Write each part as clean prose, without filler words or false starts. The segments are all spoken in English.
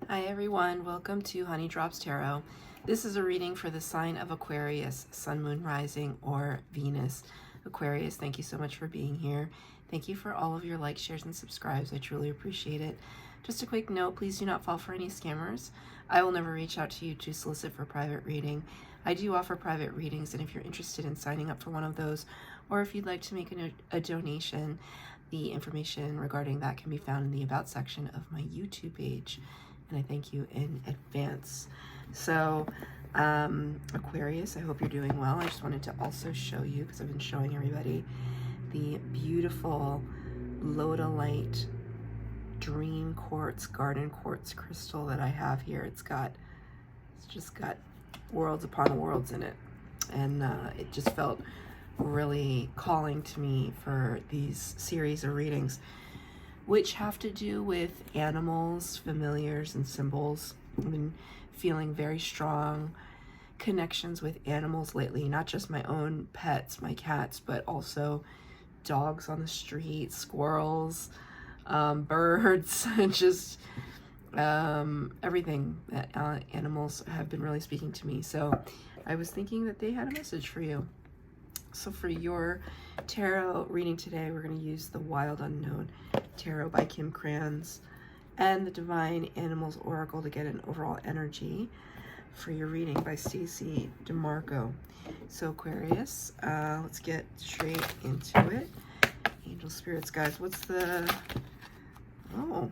Hi everyone, welcome to Honey Drops Tarot. This is a reading for the sign of Aquarius, Sun, Moon, Rising, or Venus. Aquarius, thank you so much for being here. Thank you for all of your likes, shares, and subscribes. I truly appreciate it. Just a quick note, please do not fall for any scammers. I will never reach out to you to solicit for private reading. I do offer private readings, and if you're interested in signing up for one of those, or if you'd like to make a donation, the information regarding that can be found in the About section of my YouTube page. And I thank you in advance. So, Aquarius, I hope you're doing well. I just wanted to also show you, because I've been showing everybody, the beautiful Lodolite Dream Quartz, Garden Quartz crystal that I have here. It's just got worlds upon worlds in it. And it just felt really calling to me for these series of readings, which have to do with animals, familiars, and symbols. I've been feeling very strong connections with animals lately, not just my own pets, my cats, but also dogs on the street, squirrels, birds, just everything. Animals have been really speaking to me. So I was thinking that they had a message for you. So for your tarot reading today, we're going to use the Wild Unknown Tarot by Kim Krans and the Divine Animals Oracle to get an overall energy for your reading by Stacey DeMarco. So Aquarius, let's get straight into it. Angel Spirits, guys, what's the... Oh,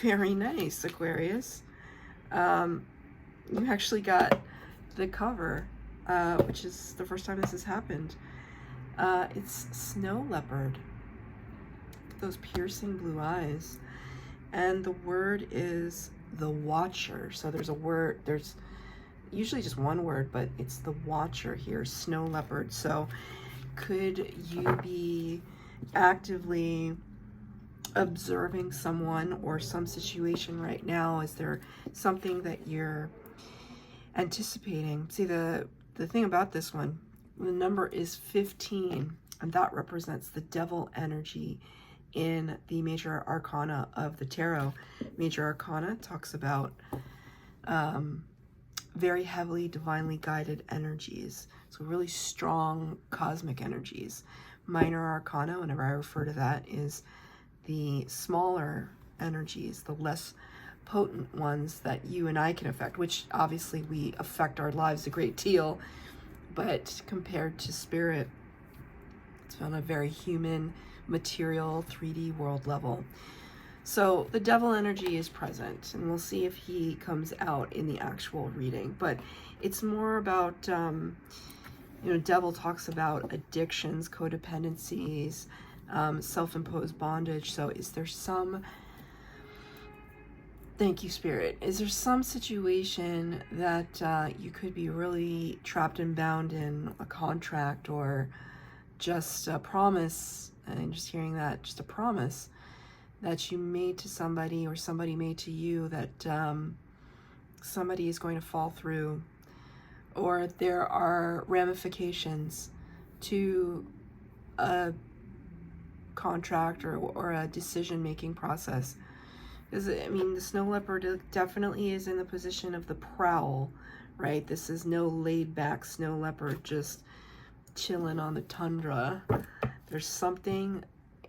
very nice, Aquarius. You actually got the cover, which is the first time this has happened. It's Snow Leopard. Those piercing blue eyes. And the word is the Watcher. So there's a word, there's usually just one word, but it's the Watcher here, Snow Leopard. So could you be actively observing someone or some situation right now? Is there something that you're anticipating? See, the thing about this one, the number is 15, and that represents the devil energy in the major arcana of the tarot. Major arcana talks about very heavily divinely guided energies, so really strong cosmic energies. Minor arcana, whenever I refer to that, is the smaller energies, the less potent ones that you and I can affect, which obviously we affect our lives a great deal, but compared to spirit, it's on a very human, material, 3D world level. So the devil energy is present, and we'll see if he comes out in the actual reading. But it's more about, devil talks about addictions, codependencies, self-imposed bondage. So is there some... Thank you, Spirit. Is there some situation that you could be really trapped and bound in, a contract or just a promise, and just hearing that, just a promise that you made to somebody or somebody made to you that somebody is going to fall through, or there are ramifications to a contract or a decision-making process. I mean, the Snow Leopard definitely is in the position of the prowl, right? This is no laid-back Snow Leopard just chilling on the tundra. There's something,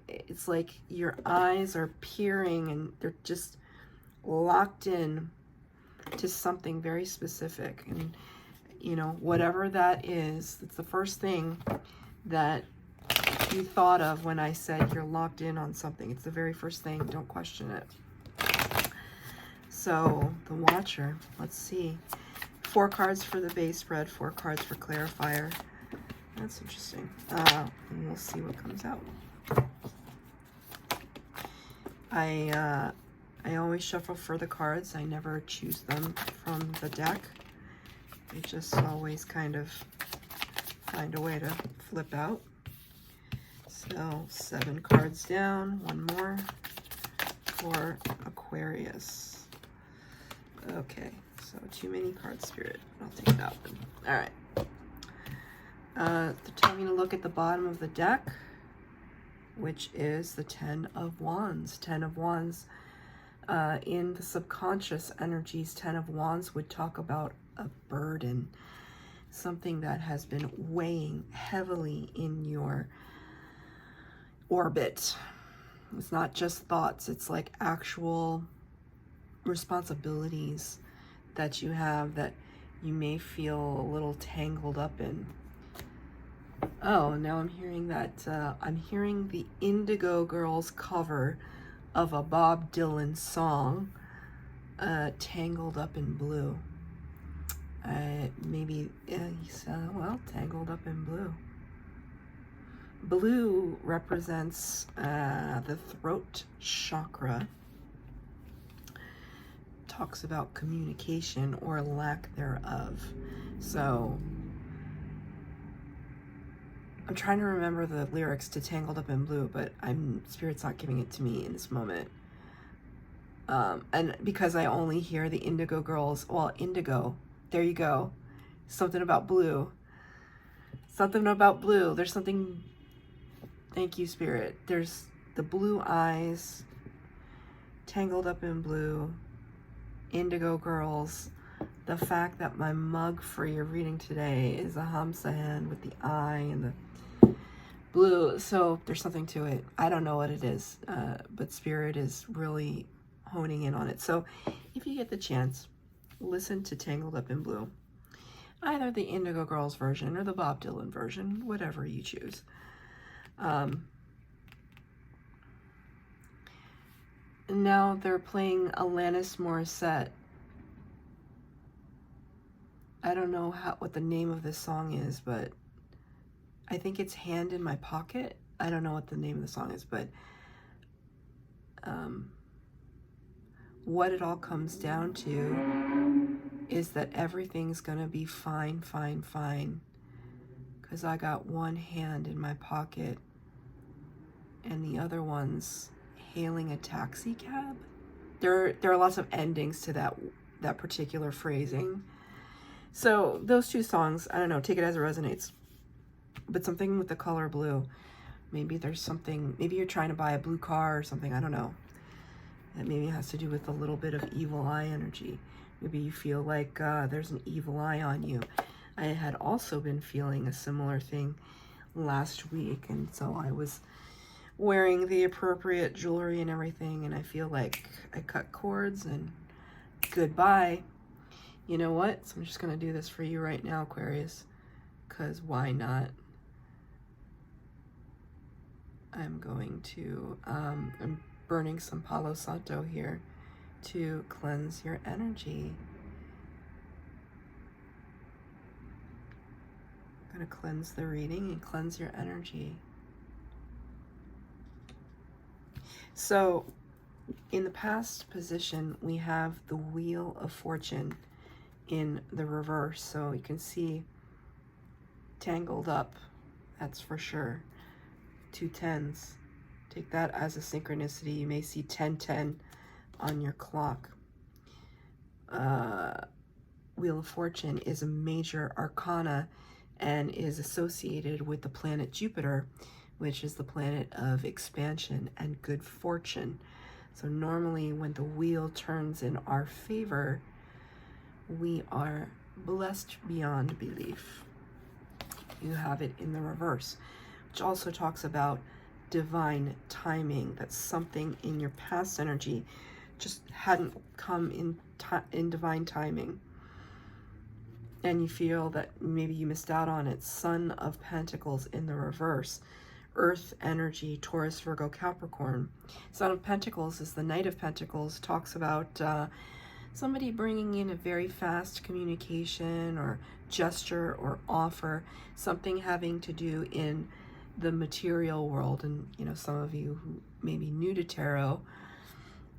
it's like your eyes are peering and they're just locked in to something very specific. And, whatever that is, it's the first thing that you thought of when I said you're locked in on something. It's the very first thing. Don't question it. So, the Watcher, let's see. 4 cards for the base spread, 4 cards for clarifier. That's interesting. And we'll see what comes out. I always shuffle for the cards. I never choose them from the deck. I just always kind of find a way to flip out. So 7 cards down, 1 more for Aquarius. Okay, so too many cards, Spirit. I'll take that one. All right. They're telling me to look at the bottom of the deck, which is the 10 of Wands. 10 of Wands In the subconscious energies, 10 of Wands would talk about a burden, something that has been weighing heavily in your orbit. It's not just thoughts, it's like actual responsibilities that you have that you may feel a little tangled up in. Oh, now I'm hearing that, I'm hearing the Indigo Girls cover of a Bob Dylan song, Tangled Up in Blue. Maybe, well, Tangled Up in Blue. Blue represents the throat chakra. Talks about communication or lack thereof. So I'm trying to remember the lyrics to Tangled Up in Blue, but Spirit's not giving it to me in this moment. And because I only hear the Indigo Girls, well, indigo, there you go. Something about blue. Something about blue. There's something, thank you, Spirit. There's the blue eyes, Tangled Up in Blue, Indigo Girls. The fact that my mug for your reading today is a Hamsa hand with the eye and the blue, so there's something to it. I don't know what it is, but Spirit is really honing in on it. So if you get the chance, listen to Tangled Up in Blue. Either the Indigo Girls version or the Bob Dylan version, whatever you choose. And now they're playing Alanis Morissette. I don't know what the name of this song is, but I think it's Hand in My Pocket. I don't know what the name of the song is, but what it all comes down to is that everything's gonna be fine, fine, fine. Because I got one hand in my pocket and the other one's hailing a taxi cab. There are lots of endings to that particular phrasing. So those two songs, I don't know, take it as it resonates. But something with the color blue. Maybe there's something, maybe you're trying to buy a blue car or something, I don't know. That maybe has to do with a little bit of evil eye energy. Maybe you feel like there's an evil eye on you. I had also been feeling a similar thing last week, and so I was wearing the appropriate jewelry and everything, and I feel like I cut cords and goodbye. You know what? So I'm just gonna do this for you right now, Aquarius, because why not? I'm going to, I'm burning some Palo Santo here to cleanse your energy. I'm going to cleanse the reading and cleanse your energy. So in the past position, we have the Wheel of Fortune in the reverse. So you can see tangled up, that's for sure. 2 10s. Take that as a synchronicity. You may see 1010 on your clock. Wheel of Fortune is a major arcana and is associated with the planet Jupiter, which is the planet of expansion and good fortune. So normally when the wheel turns in our favor, we are blessed beyond belief. You have it in the reverse, which also talks about divine timing. That's something in your past energy just hadn't come in divine timing, and you feel that maybe you missed out on it. Son of Pentacles in the reverse, Earth energy, Taurus, Virgo, Capricorn. Son of Pentacles is the Knight of Pentacles. Talks about somebody bringing in a very fast communication or gesture or offer, something having to do in the material world. And you know, some of you who may be new to tarot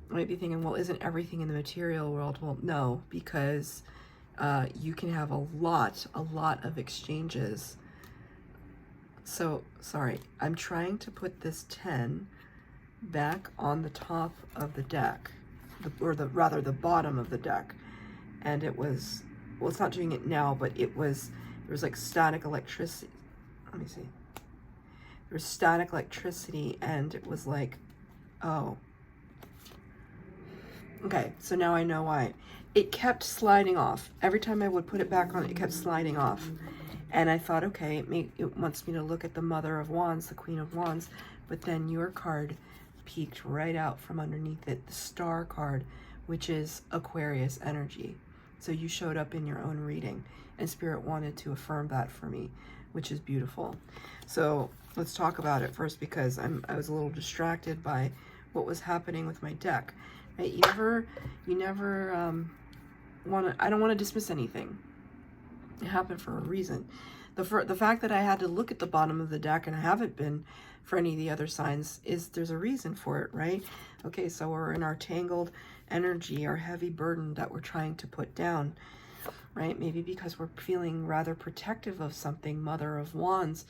might be thinking, well, isn't everything in the material world? Well, no, because you can have a lot of exchanges. So sorry, I'm trying to put this 10 back on the top of the deck, rather the bottom of the deck, and it was, well, it's not doing it now, but there was like static electricity. Let me see. There was static electricity, and it was like, oh, Okay, so now I know why. It kept sliding off. Every time I would put it back on, it kept sliding off. And I thought, okay, it wants me to look at the Mother of Wands, the Queen of Wands, but then your card peeked right out from underneath it, the Star card, which is Aquarius energy. So you showed up in your own reading, and Spirit wanted to affirm that for me, which is beautiful. So let's talk about it first, because I was a little distracted by what was happening with my deck. Right? You never I don't want to dismiss anything. It happened for a reason. The fact that I had to look at the bottom of the deck, and I haven't been for any of the other signs, is there's a reason for it, right? Okay, so we're in our tangled energy, our heavy burden that we're trying to put down, right? Maybe because we're feeling rather protective of something. Mother of Wands,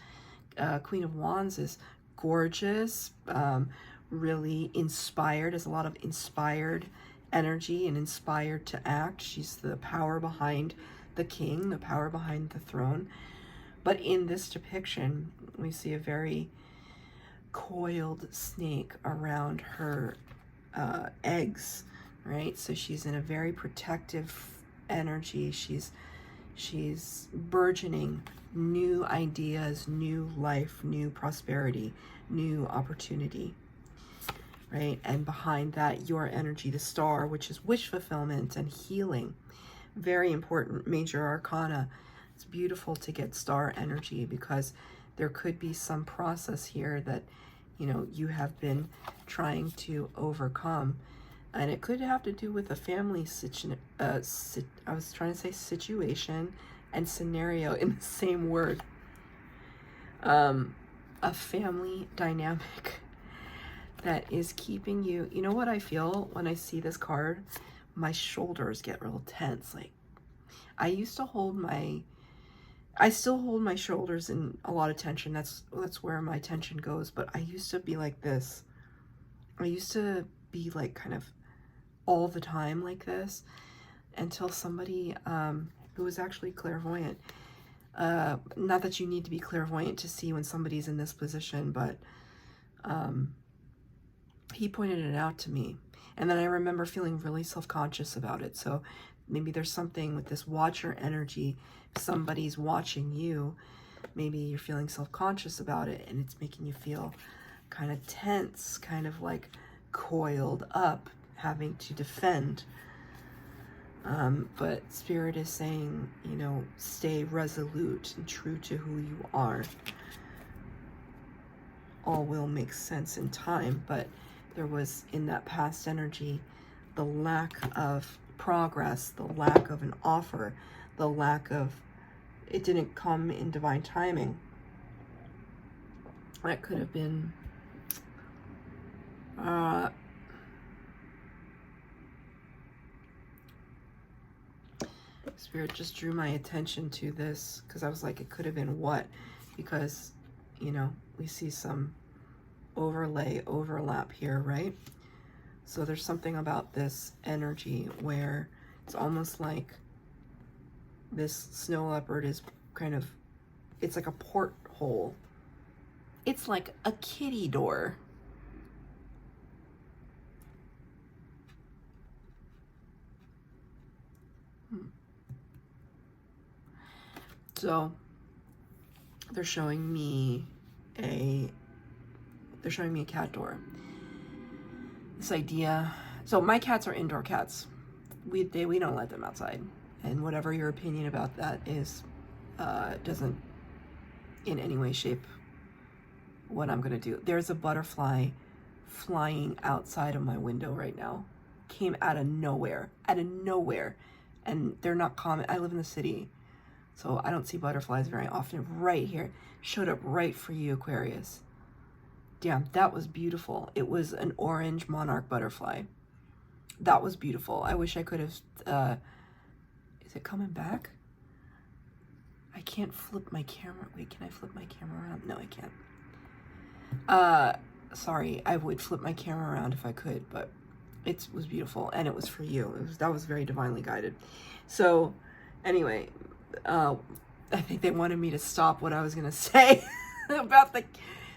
Queen of Wands is gorgeous, really inspired, has a lot of inspired energy and inspired to act. She's the power behind the king, the power behind the throne. But in this depiction, we see a very coiled snake around her eggs, right? So she's in a very protective energy. She's burgeoning new ideas, new life, new prosperity, new opportunity, right? And behind that, your energy, the Star, which is wish fulfillment and healing. Very important major arcana. It's beautiful to get Star energy, because there could be some process here that, you know, you have been trying to overcome. And it could have to do with a family I was trying to say situation and scenario in the same word. A family dynamic that is keeping you. You know what I feel when I see this card? My shoulders get real tense. Like, I used to I still hold my shoulders in a lot of tension. That's where my tension goes. But I used to be like this. I used to be like kind of all the time like this, until somebody who was actually clairvoyant. Not that you need to be clairvoyant to see when somebody's in this position, but he pointed it out to me. And then I remember feeling really self-conscious about it. So maybe there's something with this watcher energy. If somebody's watching you, maybe you're feeling self-conscious about it, and it's making you feel kind of tense, kind of like coiled up, having to defend. But Spirit is saying, you know, stay resolute and true to who you are. All will make sense in time, but there was, in that past energy, the lack of progress, the lack of an offer, the lack of, it didn't come in divine timing. That could have been Spirit just drew my attention to this, because I was like, it could have been what? Because, you know, we see some overlap here, right? So there's something about this energy where it's almost like this snow leopard is kind of, it's like a porthole. It's like a kitty door. So they're showing me a cat door. This idea. So my cats are indoor cats. We don't let them outside. And whatever your opinion about that is, doesn't in any way shape what I'm gonna do. There's a butterfly flying outside of my window right now. Came out of nowhere. And they're not common. I live in the city, so I don't see butterflies very often. Right here. Showed up right for you, Aquarius. Damn, that was beautiful. It was an orange monarch butterfly. That was beautiful. I wish I could have... is it coming back? I can't flip my camera. Wait, can I flip my camera around? No, I can't. Sorry, I would flip my camera around if I could, but it was beautiful, and it was for you. That was very divinely guided. So, anyway, I think they wanted me to stop what I was going to say about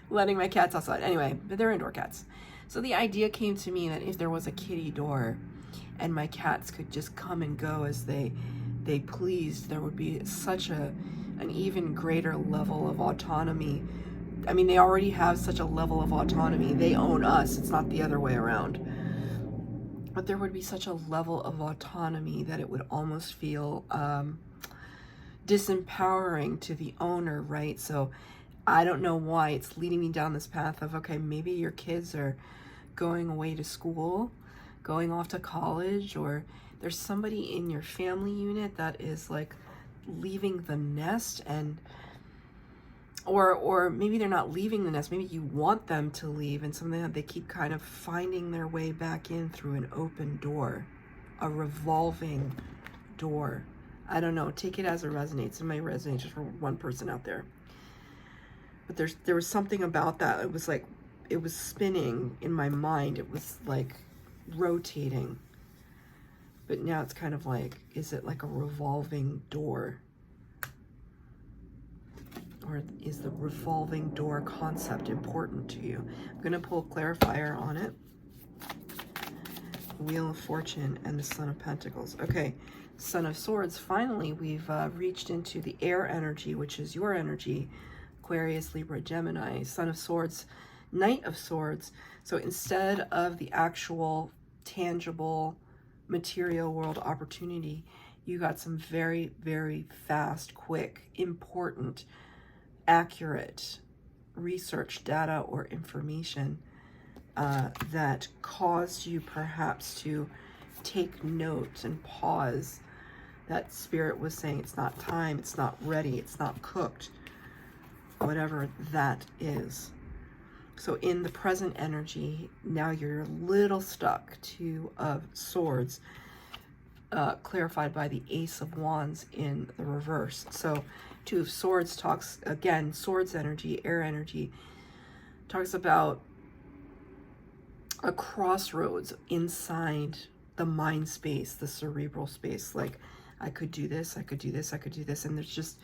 letting my cats outside. Anyway, but they're indoor cats. So the idea came to me that if there was a kitty door, and my cats could just come and go as they pleased, there would be such an even greater level of autonomy. I mean, they already have such a level of autonomy. They own us. It's not the other way around. But there would be such a level of autonomy that it would almost feel disempowering to the owner, right? So I don't know why it's leading me down this path of, okay, maybe your kids are going away to school, going off to college, or there's somebody in your family unit that is like leaving the nest, and or maybe they're not leaving the nest, maybe you want them to leave, and something that they keep kind of finding their way back in through an open door, a revolving door. I don't know, take it as it resonates. It may resonate just for one person out there. But there was something about that. It was like, it was spinning in my mind. It was like rotating. But now it's kind of like, is it like a revolving door? Or is the revolving door concept important to you? I'm going to pull a clarifier on it. Wheel of Fortune and the Son of Pentacles. Okay, Son of Swords. Finally, we've reached into the air energy, which is your energy. Aquarius, Libra, Gemini. Son of Swords, Knight of Swords. So instead of the actual tangible material world opportunity, you got some very, very fast, quick, important, accurate research data or information that caused you perhaps to take note and pause. That Spirit was saying it's not time, it's not ready, it's not cooked, whatever that is. So in the present energy, now you're a little stuck. Two of Swords, clarified by the Ace of Wands in the reverse. So Two of Swords talks, again, swords energy, air energy, talks about a crossroads inside the mind space, the cerebral space. Like, I could do this, I could do this, I could do this. And there's just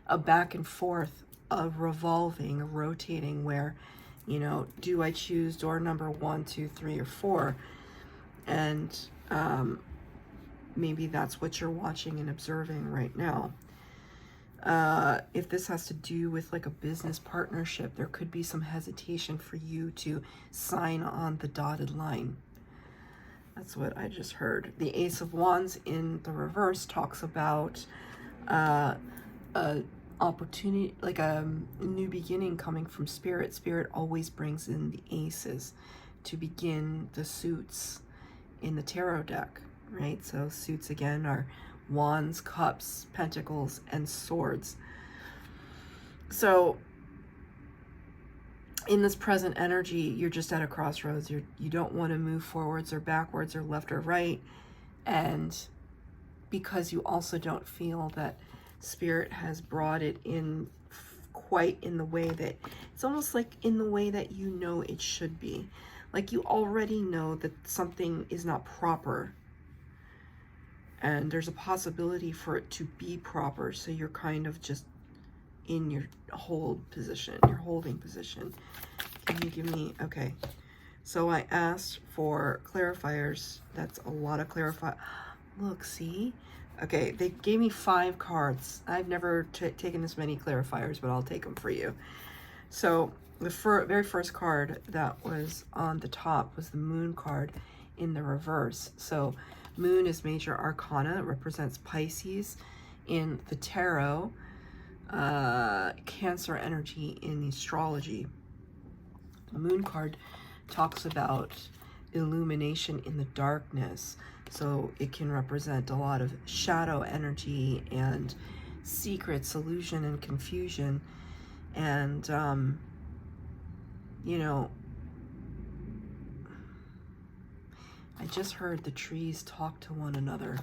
a back and forth, a revolving, a rotating where, you know, do I choose door number 1, 2, 3, or 4? And maybe that's what you're watching and observing right now. If this has to do with like a business partnership, there could be some hesitation for you to sign on the dotted line. That's what I just heard. The Ace of Wands in the reverse talks about a opportunity, like a new beginning coming from Spirit. Spirit always brings in the aces to begin the suits in the tarot deck, right? So suits again are Wands, Cups, Pentacles, and Swords. So in this present energy, you're just at a crossroads. You don't want to move forwards or backwards or left or right. And because you also don't feel that Spirit has brought it in quite in the way that, it's almost like in the way that you know it should be. Like you already know that something is not proper. And there's a possibility for it to be proper. So you're kind of just in your hold position, your holding position. Can you give me, okay. So I asked for clarifiers. That's a lot of clarify. Look, see? Okay, they gave me 5 cards. I've never taken this many clarifiers, but I'll take them for you. So the very first card that was on the top was the Moon card in the reverse. So Moon is major arcana. It represents Pisces in the tarot, Cancer energy in the astrology. The Moon card talks about illumination in the darkness. So it can represent a lot of shadow energy and secrets, illusion, and confusion. And, you know, I just heard the trees talk to one another.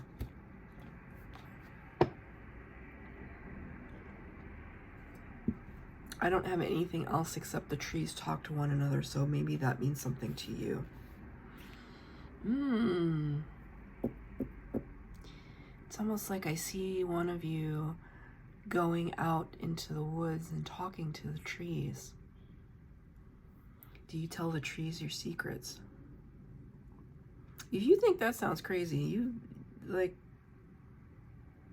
I don't have anything else except the trees talk to one another, so maybe that means something to you. It's almost like I see one of you going out into the woods and talking to the trees. Do you tell the trees your secrets? If you think that sounds crazy, you, like,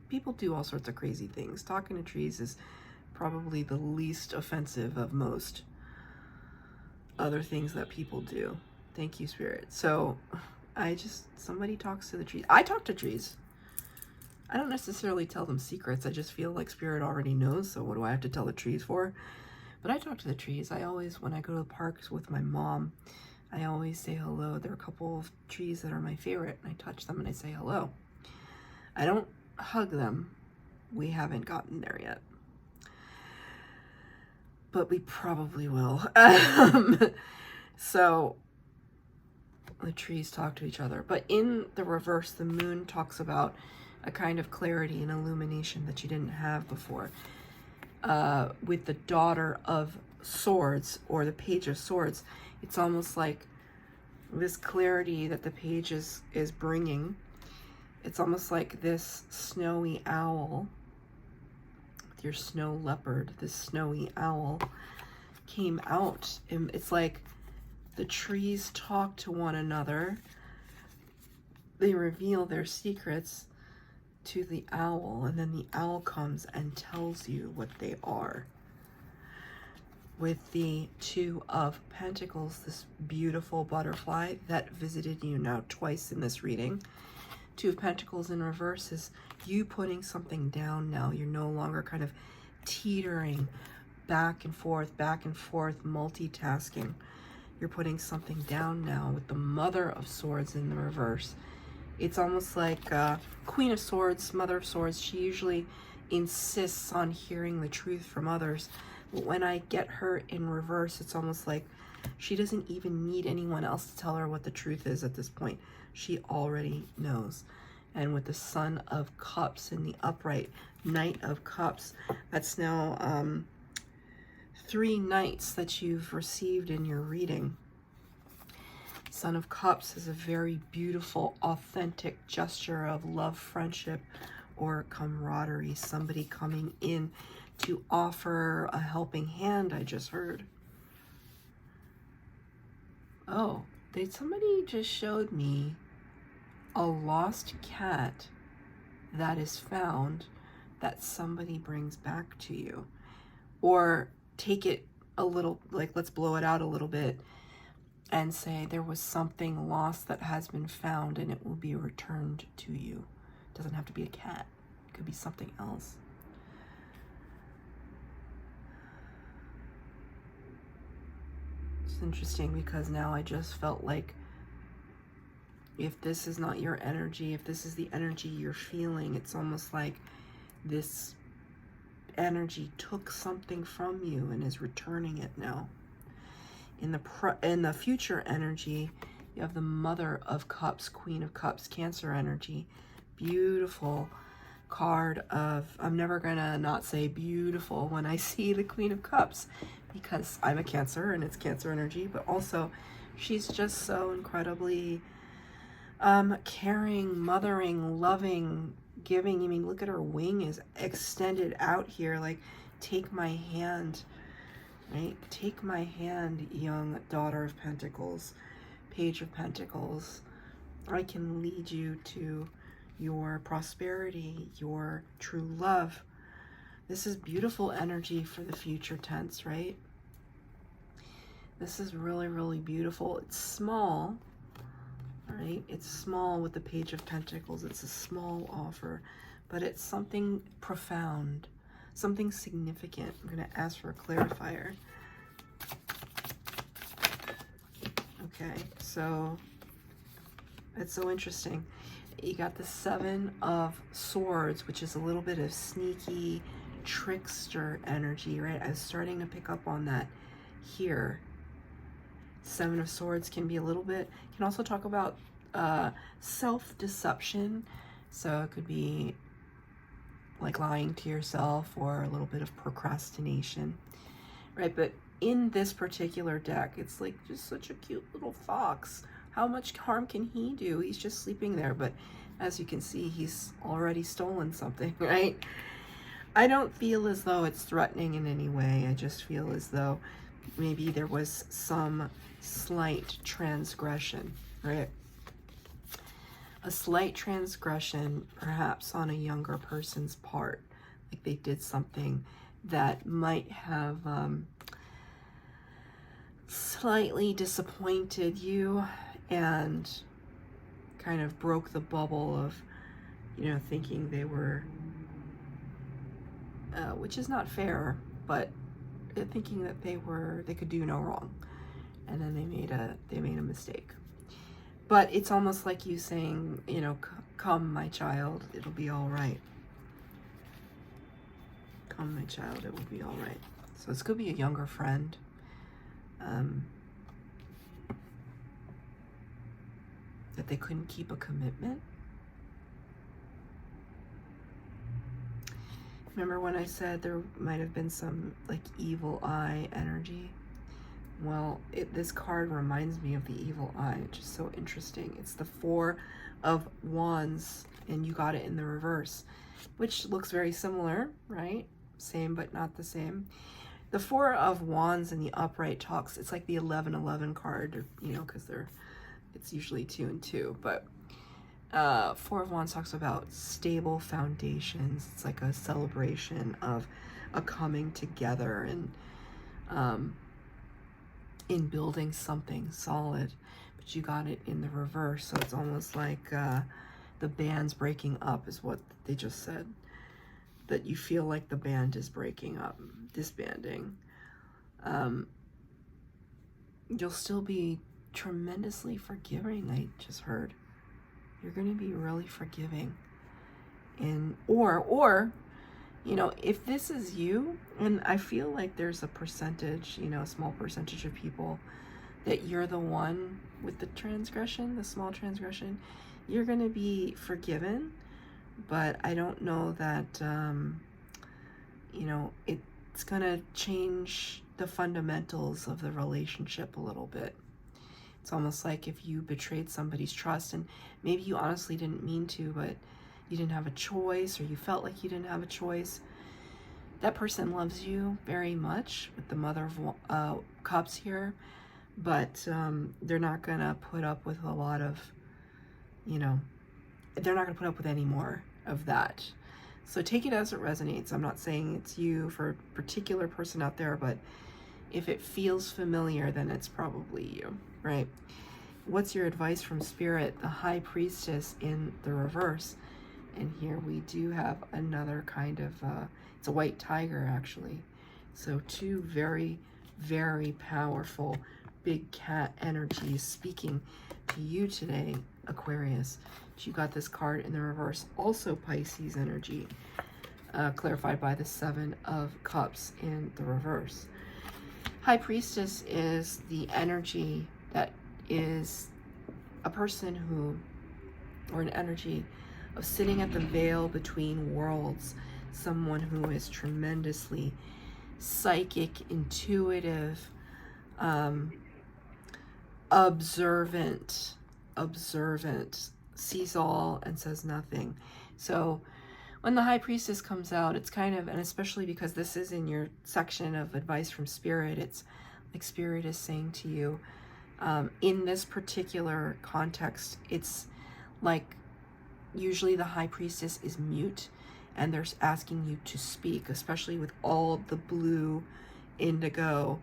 people do all sorts of crazy things. Talking to trees is probably the least offensive of most other things that people do. Thank you, Spirit. So somebody talks to the trees. I talk to trees. I don't necessarily tell them secrets. I just feel like Spirit already knows, so what do I have to tell the trees for? But I talk to the trees. I always, when I go to the parks with my mom, I always say hello. There are a couple of trees that are my favorite, and I touch them and I say hello. I don't hug them. We haven't gotten there yet. But we probably will. So the trees talk to each other. But in the reverse, the moon talks about a kind of clarity and illumination that you didn't have before. With the daughter of swords, or the page of swords, it's almost like this clarity that the page is bringing. It's almost like this snowy owl, with your snow leopard, this snowy owl came out. And it's like the trees talk to one another. They reveal their secrets to the owl, and then the owl comes and tells you what they are. With the Two of Pentacles, this beautiful butterfly that visited you now twice in this reading. Two of Pentacles in reverse is you putting something down now. You're no longer kind of teetering back and forth, multitasking. You're putting something down now with the Mother of Swords in the reverse. It's almost like Queen of Swords, Mother of Swords. She usually insists on hearing the truth from others. But when I get her in reverse, it's almost like she doesn't even need anyone else to tell her what the truth is at this point. She already knows. And with the Son of Cups in the upright, Knight of Cups, that's now 3 knights that you've received in your reading. Son of Cups is a very beautiful, authentic gesture of love, friendship, or camaraderie. Somebody coming in to offer a helping hand, I just heard. Oh, somebody just showed me a lost cat that is found that somebody brings back to you. Or take it a little, like, let's blow it out a little bit and say there was something lost that has been found and it will be returned to you. It doesn't have to be a cat. It could be something else. It's interesting because now I just felt like if this is not your energy, if this is the energy you're feeling, it's almost like this energy took something from you and is returning it now. In the future energy, you have the Mother of Cups, Queen of Cups, Cancer energy. Beautiful card of, I'm never gonna not say beautiful when I see the Queen of Cups, because I'm a Cancer and it's Cancer energy, but also she's just so incredibly caring, mothering, loving, giving. I mean, look at her wing is extended out here, like, take my hand. Right? Take my hand, young daughter of Pentacles, Page of Pentacles. I can lead you to your prosperity, your true love. This is beautiful energy for the future tense, right? This is really, really beautiful. It's small, right? It's small with the Page of Pentacles. It's a small offer, but it's something profound. Something significant. I'm going to ask for a clarifier. Okay, so it's so interesting. You got the Seven of Swords, which is a little bit of sneaky trickster energy, right? I was starting to pick up on that here. Seven of Swords can be a little bit, can also talk about self-deception. So it could be like lying to yourself or a little bit of procrastination, right? But in this particular deck, it's like just such a cute little fox. How much harm can he do? He's just sleeping there, but as you can see, he's already stolen something, right? I don't feel as though it's threatening in any way. I just feel as though maybe there was some slight transgression, right? a slight transgression, perhaps on a younger person's part. Like they did something that might have slightly disappointed you and kind of broke the bubble of, you know, thinking they were, which is not fair, but thinking that they could do no wrong, and then they made a mistake. But it's almost like you saying, you know, come my child, it'll be all right. Come my child, it will be all right. So this could be a younger friend. That they couldn't keep a commitment. Remember when I said there might have been some like evil eye energy? Well, this card reminds me of the evil eye, which is so interesting. It's the Four of Wands, and you got it in the reverse, which looks very similar, right? Same but not the same. The Four of Wands in the upright talks, it's like the 11-11 card, you know, because it's usually 2 and 2, but Four of Wands talks about stable foundations. It's like a celebration of a coming together and in building something solid. But you got it in the reverse, so it's almost like the band's breaking up is what they just said. That you feel like the band is breaking up, disbanding. You'll still be tremendously forgiving, I just heard. You're going to be really forgiving. And or you know, if this is you, and I feel like there's a percentage, you know, a small percentage of people that you're the one with the transgression, the small transgression, you're going to be forgiven. But I don't know that, you know, it's going to change the fundamentals of the relationship a little bit. It's almost like if you betrayed somebody's trust, and maybe you honestly didn't mean to, but you didn't have a choice, or you felt like you didn't have a choice. That person loves you very much with the Mother of Cups here, but they're not going to put up with a lot of, you know, they're not going to put up with any more of that. So take it as it resonates. I'm not saying it's you for a particular person out there, but if it feels familiar, then it's probably you, right? What's your advice from Spirit? The High Priestess in the reverse. And here we do have another kind of, it's a white tiger actually. So two very, very powerful big cat energies speaking to you today, Aquarius. You got this card in the reverse, also Pisces energy, clarified by the Seven of Cups in the reverse. High Priestess is the energy that is a person who, or an energy of sitting at the veil between worlds, someone who is tremendously psychic, intuitive, observant, sees all and says nothing. So when the High Priestess comes out, it's kind of, and especially because this is in your section of advice from Spirit, it's like Spirit is saying to you, in this particular context, it's like usually the High Priestess is mute and they're asking you to speak, especially with all the blue, indigo.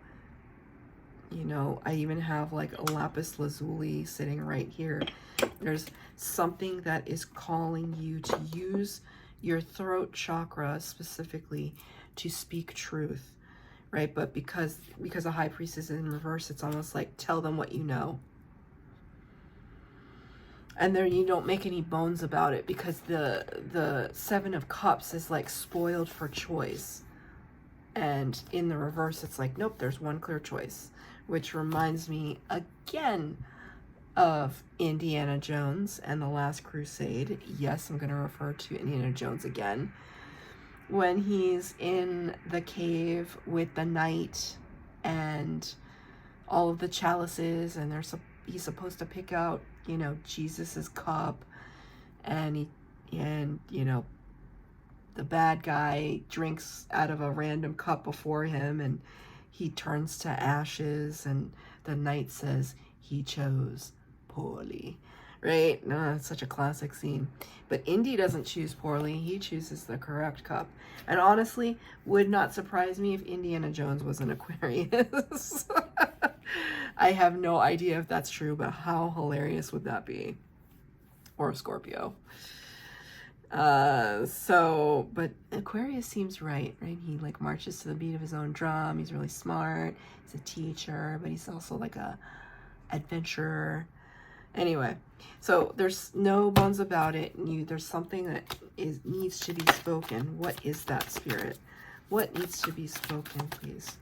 You know, I even have like a lapis lazuli sitting right here. There's something that is calling you to use your throat chakra specifically to speak truth, right? But because a High Priestess is in reverse, it's almost like tell them what you know. And then you don't make any bones about it, because the Seven of Cups is like spoiled for choice. And in the reverse, it's like, nope, there's one clear choice. Which reminds me again of Indiana Jones and the Last Crusade. Yes, I'm going to refer to Indiana Jones again. When he's in the cave with the knight and all of the chalices, and he's supposed to pick out, you know, Jesus's cup, and you know, the bad guy drinks out of a random cup before him, and he turns to ashes, and the knight says he chose poorly, Right? No, it's such a classic scene. But Indy doesn't choose poorly. He chooses the correct cup. And honestly, would not surprise me if Indiana Jones was an Aquarius. I have no idea if that's true, but how hilarious would that be? Or a Scorpio. But Aquarius seems right? He like marches to the beat of his own drum. He's really smart. He's a teacher, but he's also like a adventurer. Anyway, so there's no bones about it. There's something that needs to be spoken. What is that, Spirit? What needs to be spoken, please?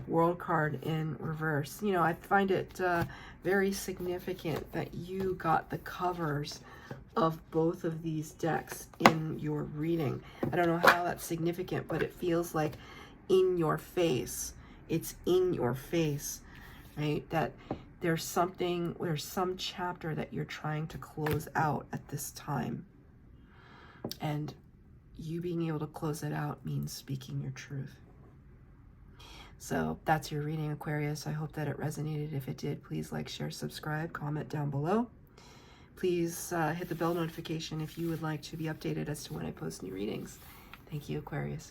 World card in reverse. You know, I find it very significant that you got the covers of both of these decks in your reading. I don't know how that's significant, but it feels like in your face. It's in your face, right? That there's some chapter that you're trying to close out at this time. And you being able to close it out means speaking your truth. So that's your reading, Aquarius. I hope that it resonated. If it did, please like, share, subscribe, comment down below. Please hit the bell notification if you would like to be updated as to when I post new readings. Thank you, Aquarius.